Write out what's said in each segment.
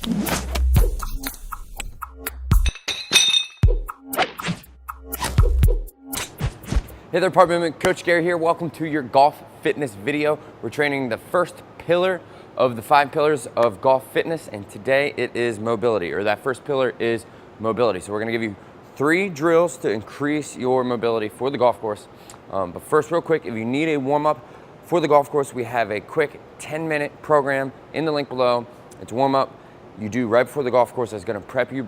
Hey there, PARmovement, Coach Garry here. Welcome to your golf fitness video. We're training the first pillar of the 5 pillars of golf fitness, and today it is mobility, or that first pillar is mobility. So we're gonna give you 3 drills to increase your mobility for the golf course. But first, real quick, if you need a warm-up for the golf course, we have a quick 10-minute program in the link below. It's warm-up you do right before the golf course that's gonna prep your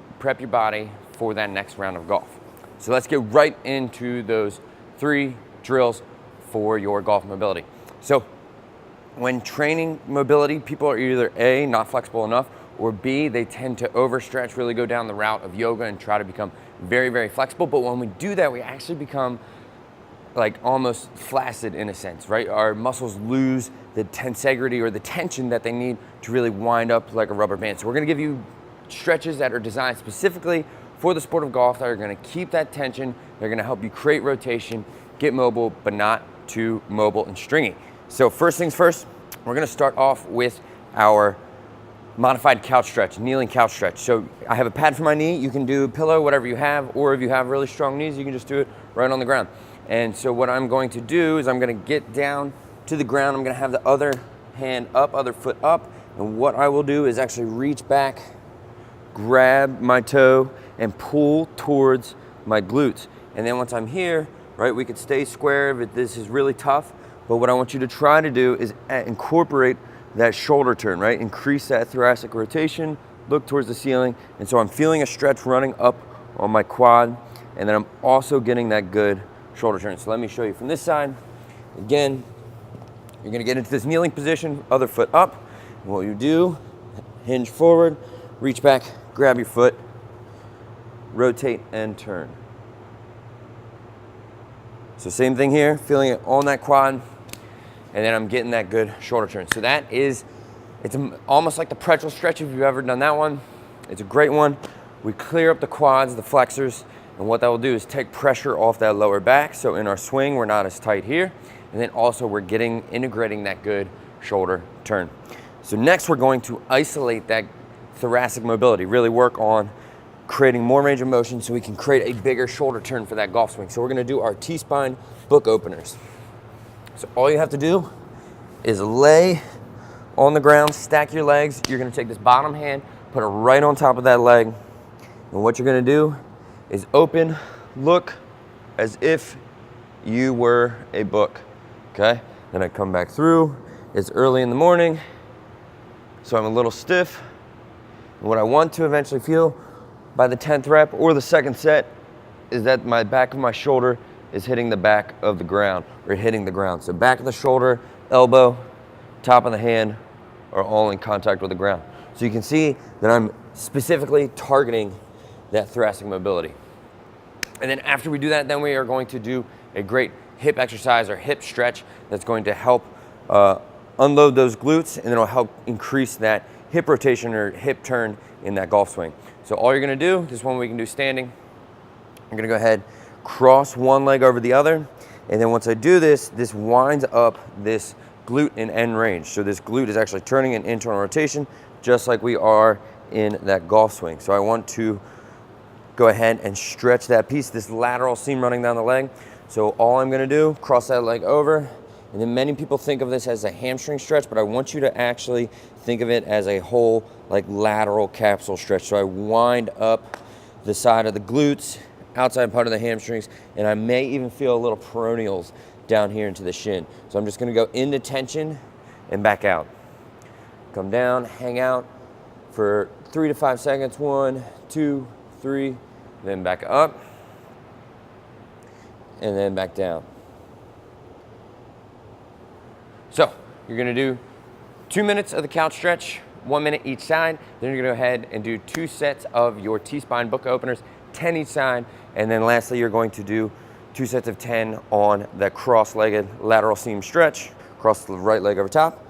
body for that next round of golf. So let's get right into those 3 drills for your golf mobility. So when training mobility, people are either A, not flexible enough, or B, they tend to overstretch, really go down the route of yoga and try to become very, very flexible. But when we do that, we actually become like almost flaccid in a sense, right? Our muscles lose the tensegrity or the tension that they need to really wind up like a rubber band. So we're gonna give you stretches that are designed specifically for the sport of golf that are gonna keep that tension. They're gonna help you create rotation, get mobile, but not too mobile and stringy. So first things first, we're gonna start off with our modified couch stretch, kneeling couch stretch. So I have a pad for my knee. You can do a pillow, whatever you have, or if you have really strong knees, you can just do it right on the ground. And so what I'm going to do is I'm gonna get down to the ground. I'm gonna have the other hand up, other foot up. And what I will do is actually reach back, grab my toe, and pull towards my glutes. And then once I'm here, right, we could stay square, but this is really tough. But what I want you to try to do is incorporate that shoulder turn, right? Increase that thoracic rotation, look towards the ceiling. And so I'm feeling a stretch running up on my quad, and then I'm also getting that good shoulder turn. So let me show you from this side. Again, you're gonna get into this kneeling position, other foot up. And what you do, hinge forward, reach back, grab your foot, rotate and turn. So same thing here, feeling it on that quad, and then I'm getting that good shoulder turn. So that is, it's almost like the pretzel stretch if you've ever done that one. It's a great one. We clear up the quads, the flexors, and what that will do is take pressure off that lower back. So in our swing, we're not as tight here. And then also we're integrating that good shoulder turn. So next we're going to isolate that thoracic mobility, really work on creating more range of motion so we can create a bigger shoulder turn for that golf swing. So we're gonna do our T-spine book openers. So all you have to do is lay on the ground, stack your legs. You're gonna take this bottom hand, put it right on top of that leg. And what you're gonna do is open, look as if you were a book, okay? Then I come back through. It's early in the morning, so I'm a little stiff. And what I want to eventually feel by the 10th rep or the second set is that my back of my shoulder is hitting the back of the ground, or hitting the ground. So back of the shoulder, elbow, top of the hand are all in contact with the ground. So you can see that I'm specifically targeting that thoracic mobility. And then after we do that, then we are going to do a great hip exercise or hip stretch that's going to help unload those glutes, and then it'll help increase that hip rotation or hip turn in that golf swing. So all you're gonna do, this one we can do standing. I'm gonna go ahead, cross one leg over the other, and then once I do this, this winds up this glute in end range. So this glute is actually turning an internal rotation, just like we are in that golf swing. So I want to go ahead and stretch that piece, this lateral seam running down the leg. So all I'm gonna do, cross that leg over, and then many people think of this as a hamstring stretch, but I want you to actually think of it as a whole like lateral capsule stretch. So I wind up the side of the glutes, outside part of the hamstrings, and I may even feel a little peroneals down here into the shin. So I'm just gonna go into tension and back out. Come down, hang out for 3 to 5 seconds. 1, 2, 3, then back up, and then back down. So you're gonna do 2 minutes of the couch stretch, 1 minute each side. Then you're gonna go ahead and do 2 sets of your T-spine book openers, 10 each side. And then lastly, you're going to do 2 sets of 10 on that cross-legged lateral seam stretch, cross the right leg over top.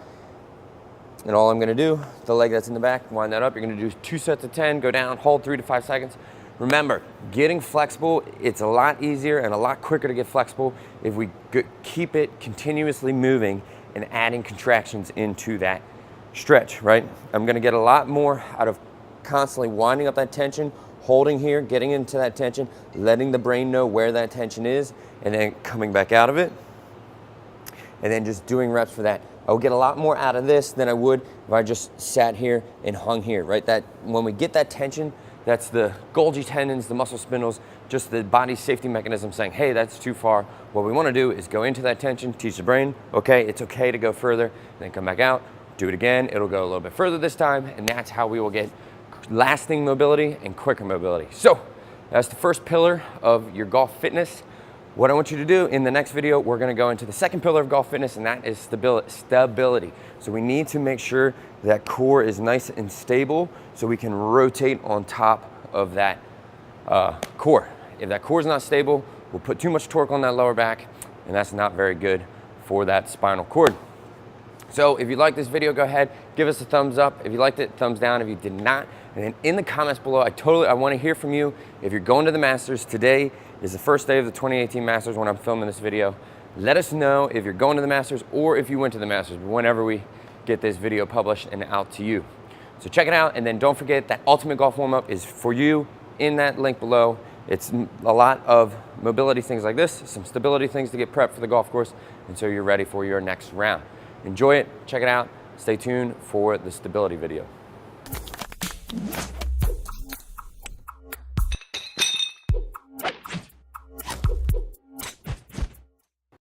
And all I'm gonna do, the leg that's in the back, wind that up. You're gonna do 2 sets of 10, go down, hold 3 to 5 seconds. Remember, getting flexible, it's a lot easier and a lot quicker to get flexible if we keep it continuously moving and adding contractions into that stretch, right? I'm gonna get a lot more out of constantly winding up that tension, holding here, getting into that tension, letting the brain know where that tension is, and then coming back out of it. And then just doing reps for that. I will get a lot more out of this than I would if I just sat here and hung here, right? That when we get that tension, that's the Golgi tendons, the muscle spindles, just the body's safety mechanism saying, hey, that's too far. What we want to do is go into that tension, teach the brain, okay, it's okay to go further, then come back out, do it again, it'll go a little bit further this time, and that's how we will get lasting mobility and quicker mobility. So that's the first pillar of your golf fitness. What I want you to do in the next video, we're gonna go into the second pillar of golf fitness, and that is stability. So we need to make sure that core is nice and stable so we can rotate on top of that core. If that core is not stable, we'll put too much torque on that lower back, and that's not very good for that spinal cord. So if you like this video, go ahead, give us a thumbs up. If you liked it, thumbs down. If you did not, and then in the comments below, I want to hear from you. If you're going to the Masters, today is the first day of the 2018 Masters when I'm filming this video. Let us know if you're going to the Masters or if you went to the Masters whenever we get this video published and out to you. So check it out, and then don't forget that Ultimate Golf Warm-Up is for you in that link below. It's a lot of mobility things like this, some stability things to get prepped for the golf course, and so you're ready for your next round. Enjoy it, check it out, stay tuned for the stability video.